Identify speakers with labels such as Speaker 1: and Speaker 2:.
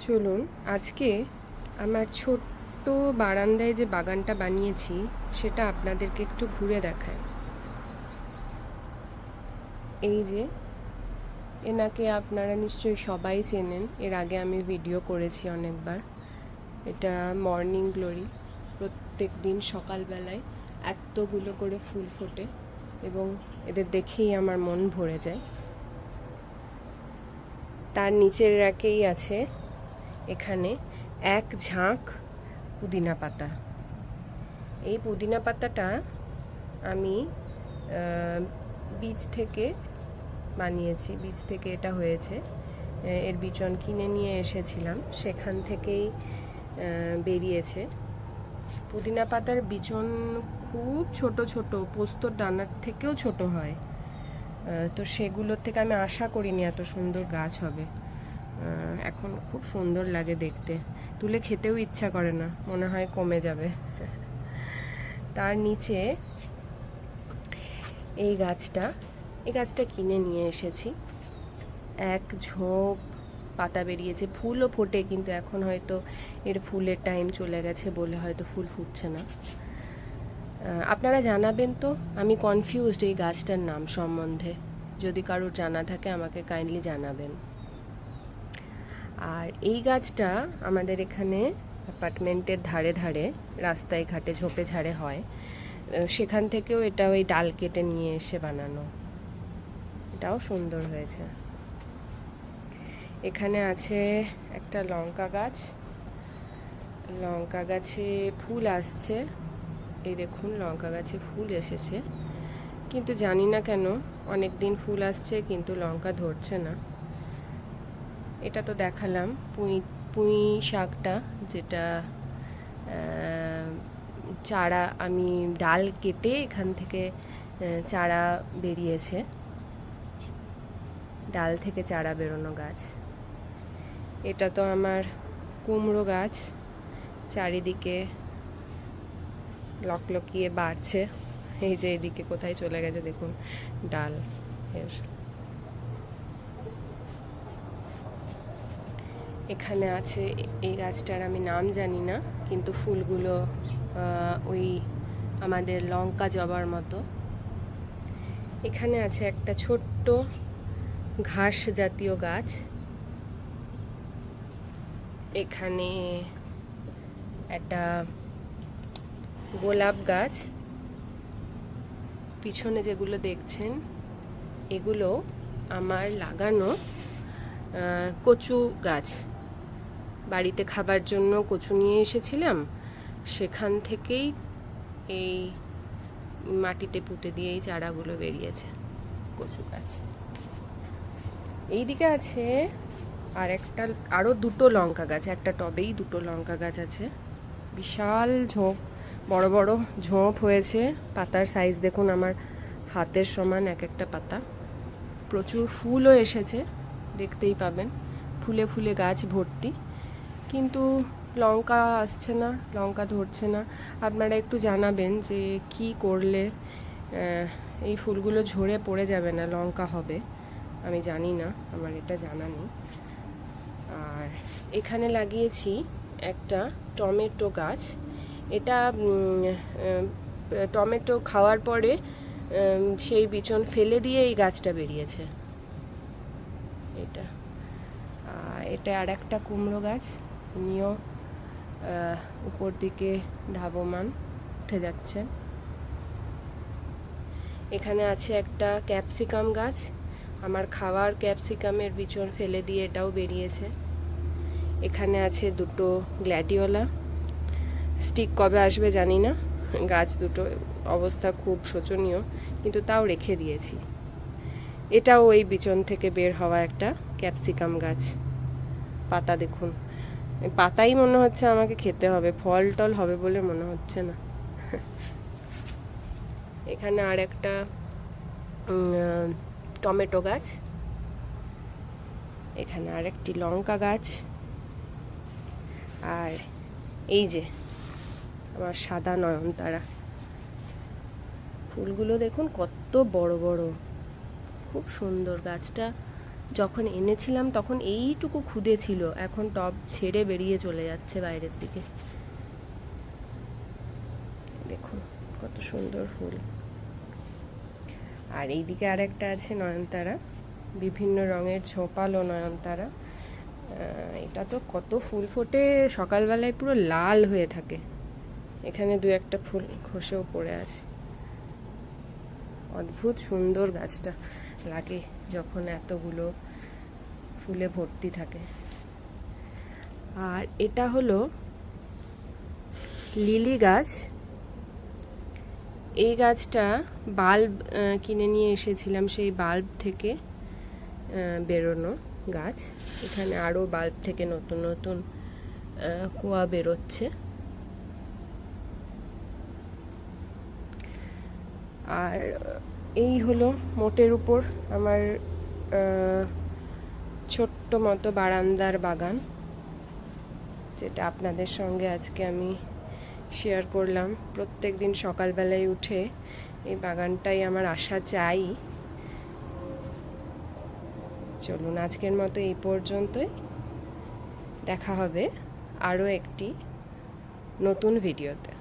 Speaker 1: চলুন আজকে আমার ছোট্ট বারান্দায় যে বাগানটা বানিয়েছি সেটা আপনাদেরকে একটু ঘুরে দেখাই। এই যে এনাকে আপনারা নিশ্চয়ই সবাই চেনেন, এর আগে আমি ভিডিও করেছি অনেকবার। এটা মর্নিং গ্লোরি। প্রত্যেক দিন সকালবেলায় এতগুলো করে ফুল ফোটে এবং এদের দেখেই আমার মন ভরে যায়। তার নিচের র্যাকেই আছে এখানে এক ঝাঁক পুদিনা পাতা। এই পুদিনা পাতাটা আমি বীজ থেকে বানিয়েছি, বীজ থেকে এটা হয়েছে। এর বিচন কিনে নিয়ে এসেছিলাম, সেখান থেকেই বেরিয়েছে। পুদিনা পাতার বিচন খুব ছোট ছোট, পোস্তর দানার থেকেও ছোট হয়। তো সেগুলোর থেকে আমি আশা করিনি এত সুন্দর গাছ হবে। এখন খুব সুন্দর লাগে দেখতে, তুলে খেতেও ইচ্ছা করে না, মনে হয় কমে যাবে। তার নিচে এই গাছটা কিনে নিয়ে এসেছি। এক ঝোপ পাতা বেরিয়েছে, ফুলও ফোটে, কিন্তু এখন হয়তো এর ফুলের টাইম চলে গেছে বলে হয়তো ফুল ফুটছে না। আপনারা জানাবেন তো, আমি কনফিউজড এই গাছটার নাম সম্বন্ধে। যদি কারোর জানা থাকে আমাকে কাইন্ডলি জানাবেন। আর এই গাছটা আমাদের এখানে অ্যাপার্টমেন্টের ধারে ধারে রাস্তায় ঘাটে ঝোপে ঝাড়ে হয়, সেখান থেকেও এটা ওই ডাল কেটে নিয়ে এসে বানানো। এটাও সুন্দর হয়েছে। এখানে আছে একটা লঙ্কা গাছ, লঙ্কা গাছে ফুল আসছে। এই দেখুন, লঙ্কা গাছে ফুল এসেছে, কিন্তু জানি না কেন অনেক দিন ফুল আসছে কিন্তু লঙ্কা ধরছে না। এটা তো দেখালাম পুঁই শাকটা, যেটা চারা, আমি ডাল কেটে এখান থেকে চারা বেরিয়েছে, ডাল থেকে চারা বেরোনো গাছ। এটা তো আমার কুমড়ো গাছ, চারিদিকে লকলকিয়ে বাড়ছে। এই যে এদিকে কোথায় চলে গেছে দেখুন ডাল এর। এখানে আছে এই গাছটার আমি নাম জানি না, কিন্তু ফুলগুলো ওই আমাদের লঙ্কা জবার মতো। এখানে আছে একটা ছোট্ট ঘাস জাতীয় গাছ। এখানে একটা গোলাপ গাছ। পিছনে যেগুলো দেখছেন এগুলো আমার লাগানো কচু গাছ। বাড়িতে খাবার জন্য কচু নিয়ে এসেছিলাম, সেখান থেকেই এই মাটিতে পুঁতে দিয়ে এই চারাগুলো বেরিয়েছে, কচু গাছ। এইদিকে আছে আরও দুটো লঙ্কা গাছ, একটা টবেই দুটো লঙ্কা গাছ আছে। বিশাল ঝোপ, বড় বড় ঝোপ হয়েছে। পাতার সাইজ দেখুন আমার হাতের সমান এক একটা পাতা। প্রচুর ফুলও এসেছে, দেখতেই পাবেন, ফুলে ফুলে গাছ ভর্তি, কিন্তু লঙ্কা আসছে না, লঙ্কা ধরছে না। আপনারা একটু জানাবেন যে কি করলে এই ফুলগুলো ঝরে পড়ে যাবে না, লঙ্কা হবে। আমি জানি না, আমার এটা জানা নেই। আর এখানে লাগিয়েছি একটা টমেটো গাছ। এটা টমেটো খাওয়ার পরে সেই বিচন ফেলে দিয়ে এই গাছটা বেরিয়েছে। এটা আর একটা কুমড়ো গাছ, উনিও উপর দিকে ধাবমান উঠে যাচ্ছে। এখানে আছে একটা ক্যাপসিকাম গাছ, আমার খাওয়ার ক্যাপসিকামের বিচন ফেলে দিয়ে এটাও বেরিয়েছে। এখানে আছে দুটো গ্ল্যাডিওলা, স্টিক কবে আসবে জানি না। গাছ দুটো অবস্থা খুব শোচনীয়, কিন্তু তাও রেখে দিয়েছি। এটাও ওই বিচন থেকে বের হওয়া একটা ক্যাপসিকাম গাছ। পাতা দেখুন, পাতাই মনে হচ্ছে আমাকে খেতে হবে, ফল টল হবে বলে মনে হচ্ছে না। এখানে আর একটা টমেটো গাছ, এখানে আর একটি লঙ্কা গাছ, আর এই যে আমার সাদা নয়নতারা। ফুলগুলো দেখুন কত বড় বড়, খুব সুন্দর। গাছটা যখন এনেছিলাম তখন এইটুকু খুদে ছিল, এখন টব ছেড়ে বেরিয়ে চলে যাচ্ছে বাইরের দিকে। দেখুন কত সুন্দর ফুল। আর এইদিকে আর একটা আছে নয়নতারা, বিভিন্ন রঙের ঝোপালো নয়নতারা। এটা তো কত ফুল ফোটে, সকালবেলায় পুরো লাল হয়ে থাকে। এখানে দু একটা ফুল খসেও পড়ে আছে। অদ্ভুত সুন্দর গাছটা লাগে যখন এতগুলো ফুলে ভর্তি থাকে। আর এটা হলো লিলি গাছ। এই গাছটা বাল্ব কিনে নিয়ে এসেছিলাম, সেই বাল্ব থেকে বেরোনো গাছ। এখানে আরও বাল্ব থেকে নতুন নতুন কুয়া বেরোচ্ছে। আর এই হলো মোটের উপর আমার ছোট্ট মতো বারান্দার বাগান, যেটা আপনাদের সঙ্গে আজকে আমি শেয়ার করলাম। প্রত্যেক দিন সকালবেলায় উঠে এই বাগানটাই আমার আসা চাই। চলুন আজকের মতো এই পর্যন্তই, দেখা হবে আরও একটি নতুন ভিডিওতে।